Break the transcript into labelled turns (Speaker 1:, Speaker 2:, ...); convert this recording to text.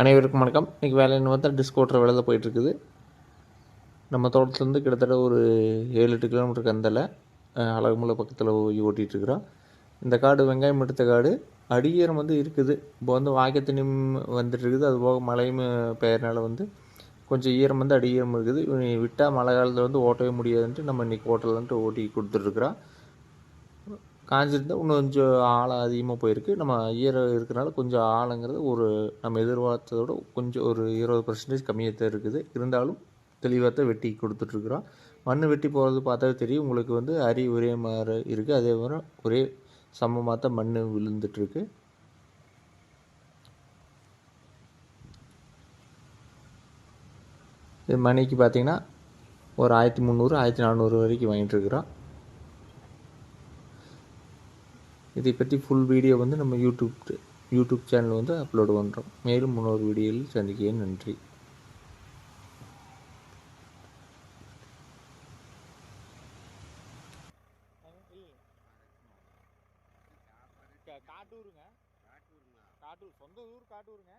Speaker 1: அனைவருக்கும் வணக்கம். இன்றைக்கி வேலைன்னு பார்த்தா டிஸ்க் ஓட்டுற வேலை தான் போயிட்டுருக்குது. நம்ம தோட்டத்துலேருந்து கிட்டத்தட்ட ஒரு 7-8 கிலோமீட்டருக்கு அந்தல அழகுமலை பக்கத்தில் போய் ஓட்டிகிட்ருக்குறோம். இந்த காடு வெங்காயம் எடுத்த காடு. அடியேறம் வந்து இருக்குது. இப்போ வந்து வாய்க்கால் தண்ணியும் வந்துட்டுருக்குது. அதுபோக மழையும் பெயர்னால வந்து கொஞ்சம் ஈரம் வந்து அடியேறம் இருக்குது. விட்டால் மழை காலத்தில் வந்து ஓட்டவே முடியாதுன்ட்டு நம்ம இன்றைக்கி ஓட்டலான்ட்டு ஓட்டி கொடுத்துட்ருக்குறோம். காஞ்சிருந்தால் இன்னும் கொஞ்சம் ஆழம் அதிகமாக போயிருக்கு. நம்ம ஈரம் இருக்கிறனால கொஞ்சம் ஆழங்கிறது நம்ம எதிர்பார்த்ததோட கொஞ்சம் ஒரு 20% கம்மியாக தான் இருக்குது. இருந்தாலும் தெளிவாக தான் வெட்டி கொடுத்துட்ருக்குறோம். மண் வெட்டி போகிறது பார்த்தாவே தெரியும் உங்களுக்கு வந்து அரி ஒரே மாதிரி இருக்குது. அதே மாதிரி ஒரே சமமாக தான் மண் விழுந்துட்டுருக்கு. இது மணிக்கு பார்த்திங்கன்னா ஒரு 1300 1400 வரைக்கும் வாங்கிட்டுருக்குறோம். இதை பற்றி ஃபுல் வீடியோ வந்து நம்ம யூடியூப் சேனல் வந்து அப்லோடு பண்ணுறோம். மேலும் இன்னொரு வீடியோவில் சந்திக்கிறேன். நன்றி.
Speaker 2: காட்டூருங்க. காட்டூர் சொந்த ஊர் காட்டூருங்க.